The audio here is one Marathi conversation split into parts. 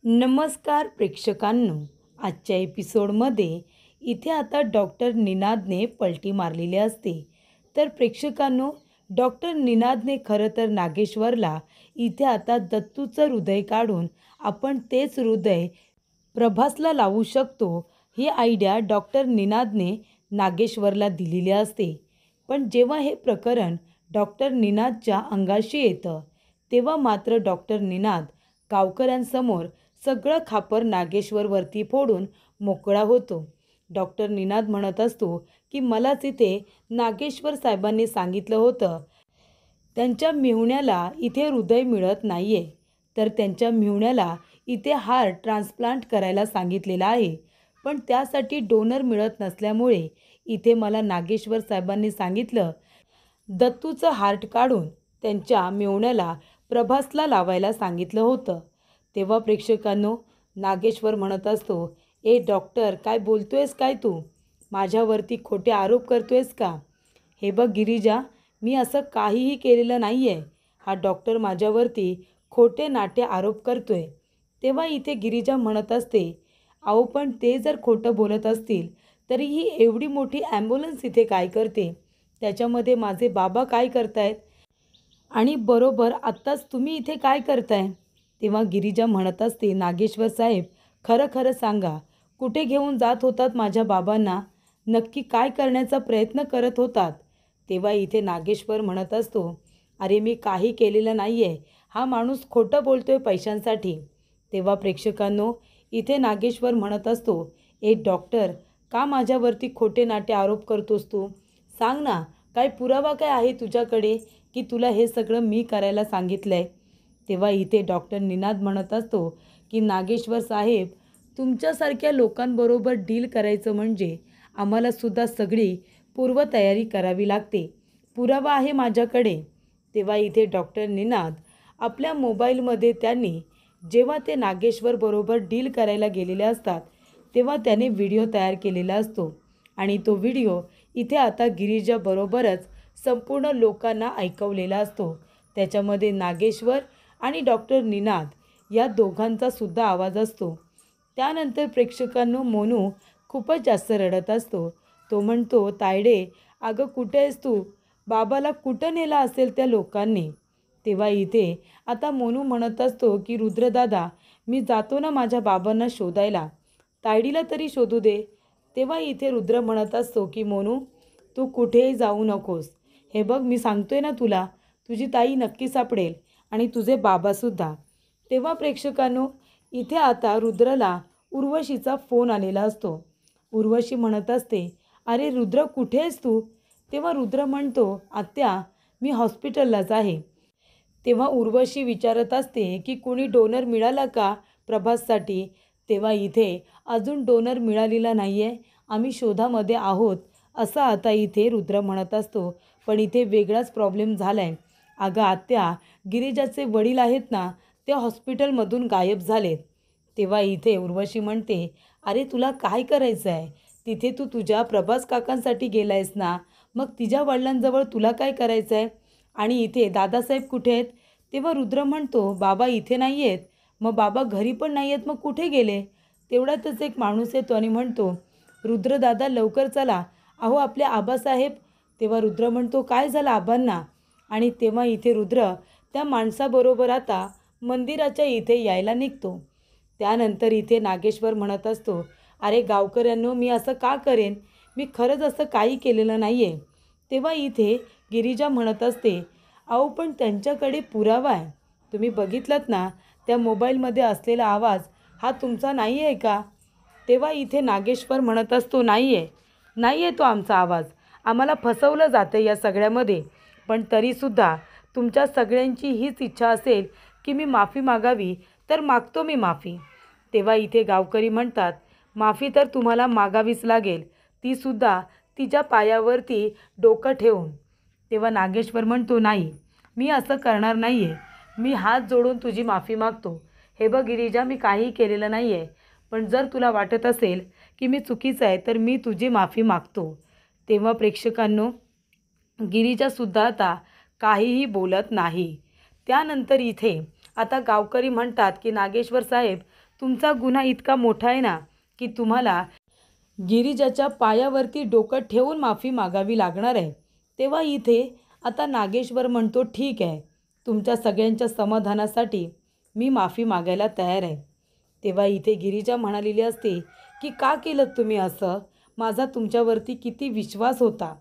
नमस्कार प्रेक्षकांनो, आजच्या एपिसोडमध्ये इथे आता डॉक्टर निनादने पलटी मारलेली असते. तर प्रेक्षकांनो, डॉक्टर निनादने खरं तर नागेश्वरला इथे आता दत्तूचं हृदय काढून आपण तेच हृदय प्रभासला लावू शकतो ही आयडिया डॉक्टर निनादने नागेश्वरला दिलेली असते. पण जेव्हा हे प्रकरण डॉक्टर निनादच्या अंगाशी येतं तेव्हा मात्र डॉक्टर निनाद गावकऱ्यांसमोर सगळं खापर नागेश्वरवरती फोडून मोकळा होतो. डॉक्टर निनाद म्हणत असतो की मलाच इथे नागेश्वर साहेबांनी सांगितलं होतं त्यांच्या मेहुण्याला इथे हृदय मिळत नाही आहे, तर त्यांच्या मेहुण्याला इथे हार्ट ट्रान्सप्लांट करायला सांगितलेलं आहे. पण त्यासाठी डोनर मिळत नसल्यामुळे इथे मला नागेश्वर साहेबांनी सांगितलं दत्तूचं हार्ट काढून त्यांच्या मेहुण्याला प्रभासला लावायला सांगितलं होतं. तेव्हा प्रेक्षकांनो, नागेश्वर म्हणत असतो, ए डॉक्टर, काय बोलतोयस काय तू? माझ्यावरती खोटे आरोप करतोयस का? हे बघ गिरिजा, मी असं काहीही केलेलं नाही आहे. हा डॉक्टर माझ्यावरती खोटे नाटे आरोप करतोय. तेव्हा इथे गिरिजा म्हणत असते, अहो पण ते जर खोटं बोलत असतील तरी ही एवढी मोठी ॲम्ब्युलन्स इथे काय करते? त्याच्यामध्ये माझे बाबा काय करतायत? आणि बरोबर आत्ताच तुम्ही इथे काय करताय? तेव्हा गिरिजा म्हणत असते, नागेश्वर साहेब, खरं खरं सांगा, कुठे घेऊन जात होतात माझ्या बाबांना? नक्की काय करण्याचा प्रयत्न करत होतात? तेव्हा इथे नागेश्वर म्हणत असतो, अरे मी काही केलेलं नाही आहे. हा माणूस खोटं बोलतोय पैशांसाठी. तेव्हा प्रेक्षकांनो, इथे नागेश्वर म्हणत असतो, ए डॉक्टर, का माझ्यावरती खोटे नाटे आरोप करतोस तू? सांग ना, काय पुरावा काय आहे तुझ्याकडे की तुला हे सगळं मी करायला सांगितलं आहे? तेव्हा इथे डॉक्टर निनाद म्हणत असतो की नागेश्वर साहेब, तुमच्यासारख्या लोकांबरोबर डील करायचं म्हणजे आम्हालासुद्धा सगळी पूर्वतयारी करावी लागते. पुरावा आहे माझ्याकडे. तेव्हा इथे डॉक्टर निनाद आपल्या मोबाईलमध्ये त्यांनी जेव्हा ते नागेश्वरबरोबर डील करायला गेलेले असतात तेव्हा त्याने व्हिडिओ तयार केलेला असतो आणि तो व्हिडिओ इथे आता गिरिजाबरोबरच संपूर्ण लोकांना ऐकवलेला असतो. त्याच्यामध्ये नागेश्वर आणि डॉक्टर निनाद या दोघांचा सुद्धा आवाज असतो. त्यानंतर प्रेक्षकांनो, मोनू खूपच जास्त रडत असतो. तो म्हणतो, तायडे, अगं कुठे आहेस तू? बाबाला कुठं नेला असेल त्या लोकांनी? तेव्हा इथे आता मोनू म्हणत असतो की रुद्रदादा, मी जातो ना माझ्या बाबांना शोधायला, तायडीला तरी शोधू दे. तेव्हा इथे रुद्र म्हणत असतो की मोनू, तू कुठेही जाऊ नकोस. हे बघ, मी सांगतोय ना तुला, तुझी ताई नक्की सापडेल आणि तुझे बाबासुद्धा. तेव्हा प्रेक्षकांनो, इथे आता रुद्रला उर्वशीचा फोन आलेला असतो. उर्वशी म्हणत असते, अरे रुद्र, कुठे आहेस तू? तेव्हा रुद्र म्हणतो, आत्या, मी हॉस्पिटललाच आहे. तेव्हा उर्वशी विचारत असते की कुणी डोनर मिळाला का प्रभाससाठी? तेव्हा इथे अजून डोनर मिळालेला नाही आहे, आम्ही शोधामध्ये आहोत, असं आता इथे रुद्र म्हणत असतो. पण इथे वेगळाच प्रॉब्लेम झाला आहे. अगं आत्या, गिरिजाचे वडील आहेत ना, ते हॉस्पिटलमधून गायब झालेत. तेव्हा इथे उर्वशी म्हणते, अरे तुला काय करायचं आहे? तिथे तू तुझ्या प्रभास काकांसाठी गेला आहेस ना, मग तिच्या वडिलांजवळ तुला काय करायचं आहे? आणि इथे दादासाहेब कुठे आहेत? तेव्हा रुद्र म्हणतो, बाबा इथे नाही आहेत. मग बाबा घरी पण नाही आहेत, मग कुठे गेले? तेवढ्यातच एक माणूस येतो आणि म्हणतो, रुद्रदादा लवकर चला, अहो आपले आबासाहेब. तेव्हा रुद्र म्हणतो, काय झालं आबांना? आणि तेव्हा इथे रुद्र त्या माणसाबरोबर आता मंदिराच्या इथे यायला निघतो. त्यानंतर इथे नागेश्वर म्हणत असतो, अरे गावकऱ्यांनो, मी असं का करेन? मी खरंच असं काही केलेलं नाही आहे. तेव्हा इथे गिरिजा म्हणत असते, अहो पण त्यांच्याकडे पुरावा आहे. तुम्ही बघितलंत ना, त्या मोबाईलमध्ये असलेला आवाज हा तुमचा नाही आहे का? तेव्हा इथे नागेश्वर म्हणत असतो, नाही आहे, नाही आहे तो आमचा आवाज. आम्हाला फसवलं जातं या सगळ्यामध्ये. पण तरीसुद्धा तुमच्या सगळ्यांची हीच इच्छा असेल की मी माफी मागावी, तर मागतो मी माफी. तेव्हा इथे गावकरी म्हणतात, माफी तर तुम्हाला मागावीच लागेल, तीसुद्धा तिच्या पायावरती डोकं ठेवून. तेव्हा नागेश्वर म्हणतो, नाही, मी असं करणार नाही आहे. मी हात जोडून तुझी माफी मागतो. हे बघ गिरिजा, मी काही केलेलं नाही आहे. पण जर तुला वाटत असेल की मी चुकीचं आहे तर मी तुझी माफी मागतो. तेव्हा प्रेक्षकांनो, गिरिजासुद्धा आता काहीही बोलत नाही. त्यानंतर इथे आता गावकरी म्हणतात की नागेश्वर साहेब, तुमचा गुन्हा इतका मोठा आहे ना की तुम्हाला गिरिजाच्या पायावरती डोकं ठेवून माफी मागावी लागणार आहे. तेव्हा इथे आता नागेश्वर म्हणतो, ठीक आहे, तुमच्या सगळ्यांच्या समाधानासाठी मी माफी मागायला तयार आहे. तेव्हा इथे गिरिजा म्हणालेली असते की का केलं तुम्ही असं? माझा तुमच्यावरती किती विश्वास होता.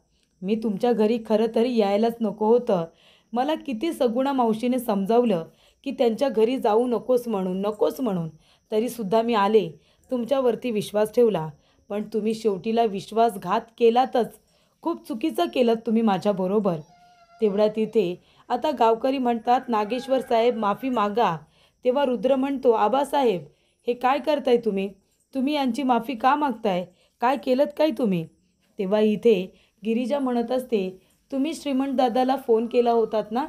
मी तुमच्या घरी खरं तरी यायलाच नको होतं. मला किती सगुणा मावशीने समजावलं की त्यांच्या घरी जाऊ नकोस म्हणून तरीसुद्धा मी आले, तुमच्यावरती विश्वास ठेवला. पण तुम्ही शेवटीला विश्वासघात केलातच. खूप चुकीचं केलं तुम्ही माझ्याबरोबर. तेवढ्यात इथे आता गावकरी म्हणतात, नागेश्वर साहेब माफी मागा. तेव्हा रुद्र म्हणतो, आबासाहेब हे काय करताय तुम्ही? तुम्ही यांची माफी का मागताय? काय केलं काय तुम्ही? तेव्हा इथे गिरिजा म्हणत असते, तुम्ही श्रीमंत दादाला फोन केला होतात ना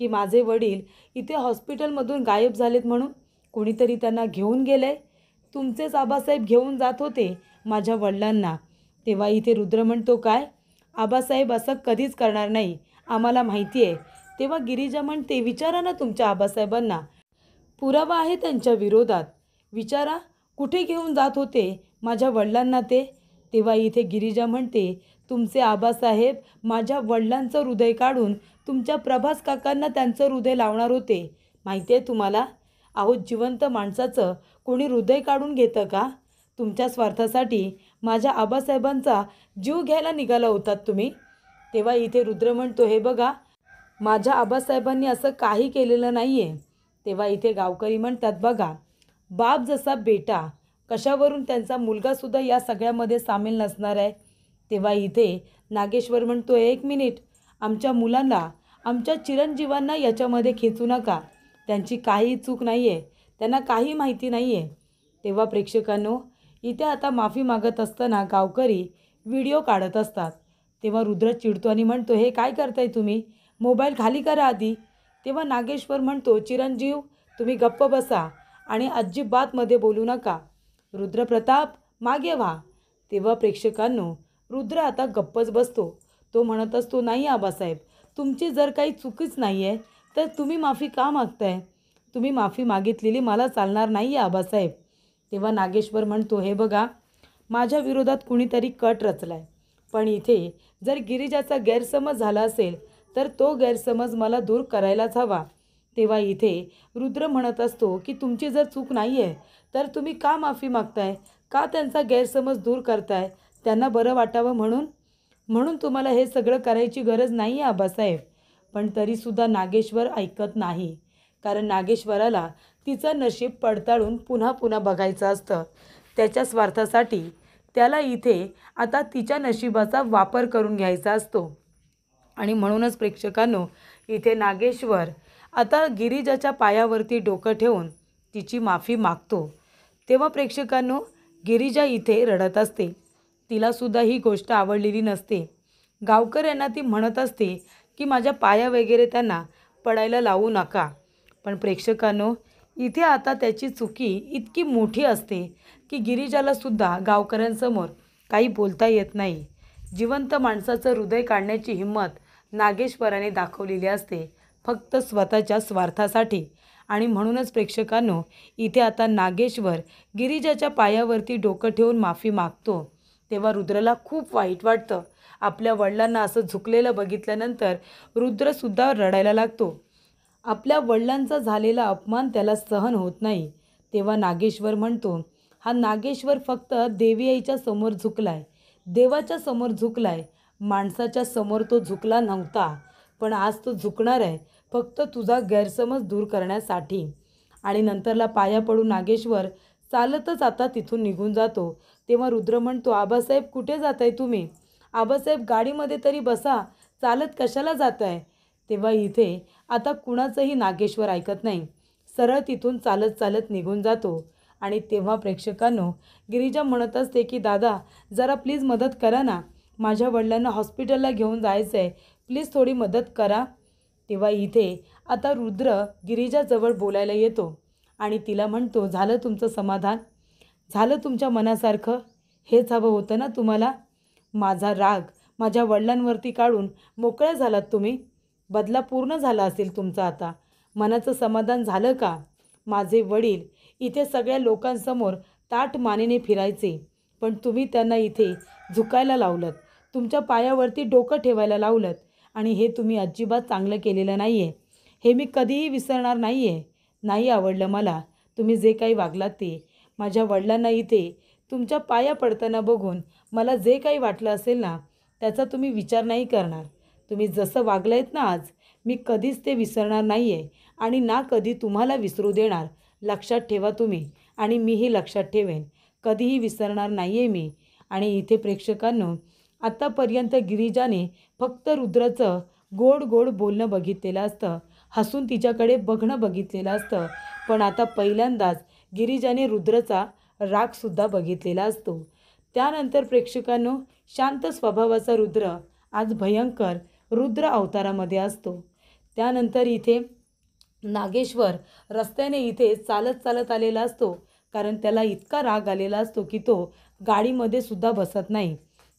की माझे वडील इथे हॉस्पिटलमधून गायब झालेत म्हणून? कोणीतरी त्यांना घेऊन गेले. तुमचेच आबासाहेब घेऊन जात होते माझ्या वडिलांना. तेव्हा इथे रुद्र म्हणतो, काय? आबासाहेब असं कधीच करणार नाही, आम्हाला माहिती आहे. तेव्हा गिरिजा म्हणते, विचारा ना तुमच्या आबासाहेबांना, पुरावा आहे त्यांच्या विरोधात. विचारा कुठे घेऊन जात होते माझ्या वडिलांना ते. तेव्हा इथे गिरिजा म्हणते, तुमचे आबासाहेब माझ्या वडिलांचं हृदय काढून तुमच्या प्रभास काकांना त्यांचं हृदय लावणार होते. माहिती आहे तुम्हाला? अहो, जिवंत माणसाचं कोणी हृदय काढून घेतं का? तुमच्या स्वार्थासाठी माझ्या आबासाहेबांचा जीव घ्यायला निघाला होतात तुम्ही. तेव्हा इथे रुद्र म्हणतो, हे बघा, माझ्या आबासाहेबांनी असं काही केलेलं नाही आहे. तेव्हा इथे गावकरी म्हणतात, बघा, बाप जसा बेटा, कशावरून त्यांचा मुलगासुद्धा या सगळ्यामध्ये सामील नसणार आहे? तेव्हा इथे नागेश्वर म्हणतो, एक मिनिट, आमच्या मुलांना, आमच्या चिरंजीवांना याच्यामध्ये खेचू नका. त्यांची काही चूक नाही आहे, त्यांना काही माहिती नाही आहे. तेव्हा प्रेक्षकांनो, इथे आता माफी मागत असताना गावकरी व्हिडिओ काढत असतात. तेव्हा रुद्र चिडतो आणि म्हणतो, हे काय करताय तुम्ही? मोबाईल खाली करा आधी. तेव्हा नागेश्वर म्हणतो, चिरंजीव तुम्ही गप्प बसा आणि अजिबात मध्ये बोलू नका. रुद्रप्रताप मागे व्हा. तेव्हा प्रेक्षकांनो, रुद्र आता गप्पच बसतो. तो म्हणत असतो, नाही आबासाहेब, तुमची जर काही चुकीच नाही आहे तर तुम्ही माफी का मागताय? तुम्ही माफी मागितलेली मला चालणार नाही आहे आबासाहेब. तेव्हा नागेश्वर म्हणतो, हे बघा, माझ्या विरोधात कुणीतरी कट रचला आहे. पण इथे जर गिरिजाचा गैरसमज झाला असेल तर तो गैरसमज मला दूर करायलाच हवा. तेव्हा इथे रुद्र म्हणत असतो की तुमची जर चूक नाही आहे तर तुम्ही का माफी मागताय? का त्यांचा गैरसमज दूर करताय? त्यांना बरं वाटावं म्हणून तुम्हाला हे सगळं करायची गरज नाही आहे आबासाहेब. पण तरीसुद्धा नागेश्वर ऐकत नाही. कारण नागेश्वराला तिचं नशीब पडताळून पुन्हा पुन्हा बघायचं असतं. त्याच्या स्वार्थासाठी त्याला इथे आता तिच्या नशिबाचा वापर करून घ्यायचा असतो. आणि म्हणूनच प्रेक्षकांनो, इथे नागेश्वर आता गिरिजाच्या पायावरती डोकं ठेवून तिची माफी मागतो. तेव्हा प्रेक्षकांनो, गिरिजा इथे रडत असते. तिलासुद्धा ही गोष्ट आवडलेली नसते. गावकऱ्यांना ती म्हणत असते की माझ्या पाया वगैरे त्यांना पडायला लावू नका. पण प्रेक्षकांनो, इथे आता त्याची चुकी इतकी मोठी असते की गिरिजालासुद्धा गावकऱ्यांसमोर काही बोलता येत नाही. जिवंत माणसाचं हृदय काढण्याची हिंमत नागेश्वराने दाखवलेली असते, फक्त स्वतःच्या स्वार्थासाठी. आणि म्हणूनच प्रेक्षकांनो, इथे आता नागेश्वर गिरिजाच्या पायावरती डोकं ठेवून माफी मागतो. तेव्हा रुद्रला खूप वाईट वाटतं. आपल्या वडिलांना असं झुकलेलं बघितल्यानंतर रुद्रसुद्धा रडायला लागतो. आपल्या वडिलांचा झालेला अपमान त्याला सहन होत नाही. तेव्हा नागेश्वर म्हणतो, हा नागेश्वर फक्त देवी आईच्या समोर झुकलाय, देवाच्या समोर झुकलाय, माणसाच्या समोर तो झुकला नव्हता. पण आज तो झुकणार आहे फक्त तुझा गैरसमज दूर करण्यासाठी. आणि नंतरला पाया पडून नागेश्वर चालतच आता तिथून निघून जातो. तेव्हा रुद्र म्हणतो, आबासाहेब कुठे जाताय तुम्ही? आबासाहेब गाडीमध्ये तरी बसा, चालत कशाला जाताय? तेव्हा इथे आता कुणाचंही नागेश्वर ऐकत नाही. सरळ तिथून चालत चालत निघून जातो. आणि तेव्हा प्रेक्षकांनो, गिरिजा म्हणत असते की दादा, जरा प्लीज मदत करा ना, माझ्या वडिलांना हॉस्पिटलला घेऊन जायचं आहे, प्लीज थोडी मदत करा. तेव्हा इथे आता रुद्र गिरिजाजवळ बोलायला येतो आणि तिला म्हणतो, झालं तुमचं समाधान? झालं तुमच्या मनासारखं? हेच हवं होतं ना तुम्हाला? माझा राग माझ्या वडिलांवरती काढून मोकळ्या झालात तुम्ही? बदला पूर्ण झाला असेल तुमचा आता. मनाचं समाधान झालं का? माझे वडील इथे सगळ्या लोकांसमोर ताठ मानेने फिरायचे, पण तुम्ही त्यांना इथे झुकायला लावलत, तुमच्या पायावरती डोकं ठेवायला लावलत आणि हे तुम्ही अजिबात चांगलं केलेलं नाही आहे. हे मी कधीही विसरणार नाही आहे. नाही आवडलं मला तुम्ही जे काही वागलात ते. माझ्या वडिलांना इथे तुमच्या पाया पडताना बघून मला जे काही वाटलं असेल ना, त्याचा तुम्ही विचार नाही करणार. तुम्ही जसं वागलायत ना आज, मी कधीच ते विसरणार नाही आहे आणि ना कधी तुम्हाला विसरू देणार. लक्षात ठेवा तुम्ही आणि मीही लक्षात ठेवेन. कधीही विसरणार नाही आहे मी. आणि इथे प्रेक्षकांनो, आत्तापर्यंत गिरिजाने फक्त रुद्राचं गोड गोड बोलणं बघितलेलं असतं, हसून तिच्याकडे बघणं बघितलेलं असतं. पण आता पहिल्यांदाच गिरिजाने रुद्रचा रागसुद्धा बघितलेला असतो. त्यानंतर प्रेक्षकांनो, शांत स्वभावाचा रुद्र आज भयंकर रुद्र अवतारामध्ये असतो. त्यानंतर इथे नागेश्वर रस्त्याने इथे चालत चालत आलेला असतो, कारण त्याला इतका राग आलेला असतो की तो गाडीमध्ये सुद्धा बसत नाही.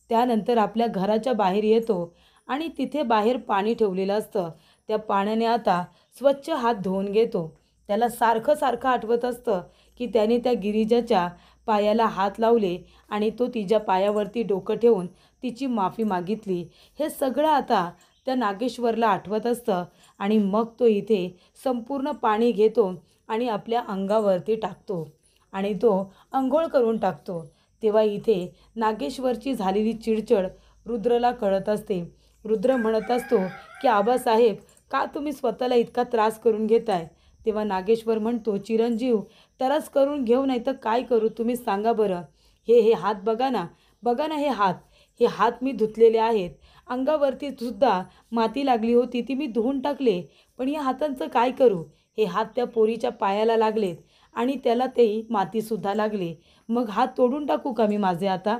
त्यानंतर आपल्या घराच्या बाहेर येतो आणि तिथे बाहेर पाणी ठेवलेलं असतं. त्या पाण्याने आता स्वच्छ हात धुवून घेतो. त्याला सारखं सारखं आठवत असतं की त्याने त्या गिरिजाच्या पायाला हात लावले आणि तो तिच्या पायावरती डोकं ठेवून तिची माफी मागितली. हे सगळं आता त्या नागेश्वरला आठवत असतं आणि मग तो इथे संपूर्ण पाणी घेतो आणि आपल्या अंगावरती टाकतो आणि तो अंघोळ करून टाकतो. तेव्हा इथे नागेश्वरची झालेली चिडचिड रुद्रला कळत असते. रुद्र म्हणत असतो की आबासाहेब, का तुम्ही स्वतःला इतका त्रास करून घेताय? तेव्हा नागेश्वर म्हणतो, चिरंजीव, त्रास करून घेऊ नाही तर काय करू तुम्ही सांगा बरं. हे हात बघा ना, बघा ना हे हात मी धुतलेले आहेत. अंगावरती सुद्धा माती लागली होती, ती मी धुवून टाकले. पण या हातांचं काय करू? हे हात त्या पोरीच्या पायाला लागलेत आणि त्याला ते मातीसुद्धा लागले. मग हात तोडून टाकू का मी माझे आता?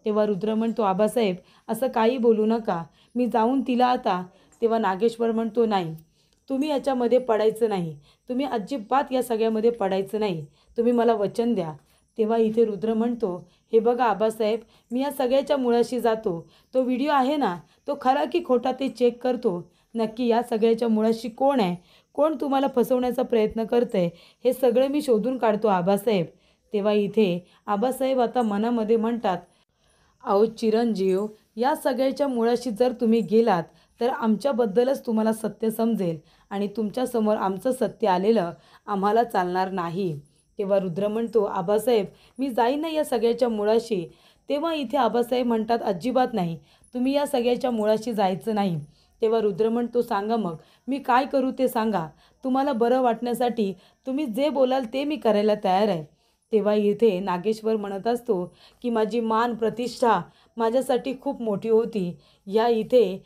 तेव्हा रुद्र म्हणतो, आबासाहेब, असं काही बोलू नका, मी जाऊन तिला आता. तेव्हा नागेश्वर म्हणतो, नाही, तुम्ही याच्यामध्ये पडायचं नाही. तुम्ही अजिबात या सगळ्यामध्ये पडायचं नाही. तुम्ही मला वचन द्या. तेव्हा इथे रुद्र म्हणतो, हे बघा आबासाहेब, मी या सगळ्याच्या मुळाशी जातो. तो व्हिडिओ आहे ना, तो खरा की खोटा ते चेक करतो. नक्की या सगळ्याच्या मुळाशी कोण आहे, कोण तुम्हाला फसवण्याचा प्रयत्न करतं आहे, हे सगळं मी शोधून काढतो आबासाहेब. तेव्हा इथे आबासाहेब आता मनामध्ये म्हणतात, अहो चिरंजीव, या सगळ्याच्या मुळाशी जर तुम्ही गेलात तर आमच्याबद्दलच तुम्हाला सत्य समजेल आणि तुमच्यासमोर आमचं सत्य आलेलं आम्हाला चालणार नाही. तेव्हा रुद्र म्हणतो, आबासाहेब, मी जाईन ना या सगळ्याच्या मुळाशी. तेव्हा इथे आबासाहेब म्हणतात, अजिबात नाही, तुम्ही या सगळ्याच्या मुळाशी जायचं नाही. तेव्हा रुद्र म्हणतो, सांगा मग मी काय करू ते सांगा. तुम्हाला बरं वाटण्यासाठी तुम्ही जे बोलाल ते मी करायला तयार आहे. तेव्हा इथे नागेश्वर म्हणत असतो की माझी मान प्रतिष्ठा माझ्यासाठी खूप मोठी होती. या इथे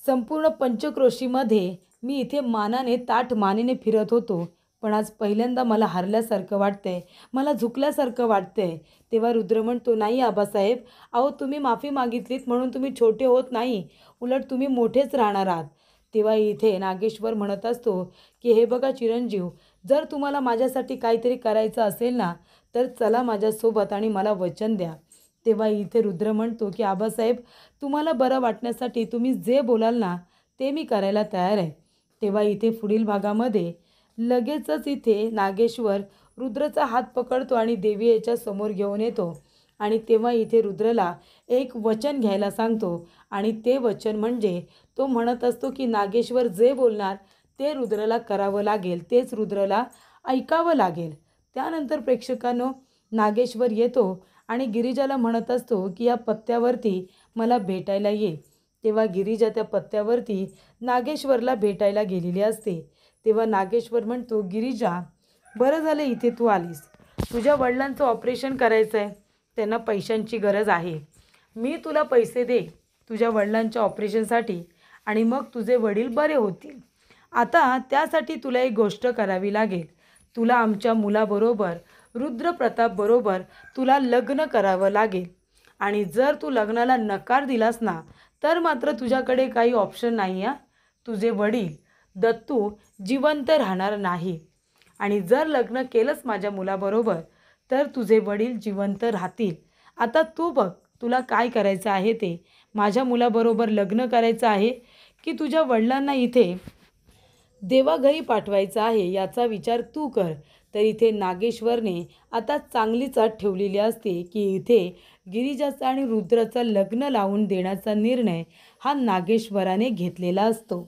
संपूर्ण पंचक्रोशीमध्ये मी इथे मानाने ताठ मानेने फिरत होतो, पण आज पहिल्यांदा मला हरल्यासारखं वाटतंय, मला झुकल्यासारखं वाटतंय. तेव्हा रुद्र म्हणतो, नाही आबासाहेब, अहो तुम्ही माफी मागितलीत म्हणून तुम्ही छोटे होत नाही, उलट तुम्ही मोठेच राहणार आहात. तेव्हा इथे नागेश्वर म्हणत असतो की हे बघा चिरंजीव, जर तुम्हाला माझ्यासाठी काहीतरी करायचं असेल ना, तर चला माझ्यासोबत आणि मला वचन द्या. तेव्हा इथे रुद्र म्हणतो की आबासाहेब, तुम्हाला बरं वाटण्यासाठी तुम्ही जे बोलाल ना ते मी करायला तयार आहे. तेव्हा इथे पुढील भागामध्ये लगेचच इथे नागेश्वर रुद्रचा हात पकडतो आणि देवी याच्या समोर घेऊन येतो आणि तेव्हा इथे रुद्रला एक वचन घ्यायला सांगतो आणि ते वचन म्हणजे तो म्हणत असतो की नागेश्वर जे बोलणार ते रुद्रला करावं लागेल, तेच रुद्रला ऐकावं लागेल. त्यानंतर प्रेक्षकांनो, नागेश्वर येतो आणि गिरिजाला म्हणत असतो की या पत्त्यावरती मला भेटायला ये. तेव्हा गिरिजा त्या पत्त्यावरती नागेश्वरला भेटायला गेलेली असते. तेव्हा नागेश्वर म्हणतो, गिरिजा, बरं झालं इथे तू आलीस. तुझ्या वडिलांचं ऑपरेशन करायचं आहे, त्यांना पैशांची गरज आहे. मी तुला पैसे दे तुझ्या वडिलांच्या ऑपरेशनसाठी आणि मग तुझे वडील बरे होतील. आता त्यासाठी तुला एक गोष्ट करावी लागेल. तुला आमच्या मुलाबरोबर, रुद्रप्रतापबरोबर तुला लग्न करावं लागेल आणि जर तू लग्नाला नकार दिलास ना, तर मात्र तुझ्याकडे काही ऑप्शन नाही आहे. तुझे वडील दत्तू जिवंत राहणार नाही आणि जर लग्न केलंस माझ्या मुलाबरोबर तर तुझे वडील जिवंत राहतील. आता तू बघ तुला काय करायचं आहे ते. माझ्या मुलाबरोबर लग्न करायचं आहे की तुझ्या वडिलांना इथे देवाघरी पाठवायचं आहे, याचा विचार तू कर. तर इथे नागेश्वरने आता चांगलीच अट ठेवलेली असते की इथे गिरिजाचं आणि रुद्राचं लग्न लावून देण्याचा निर्णय हा नागेश्वराने घेतलेला असतो.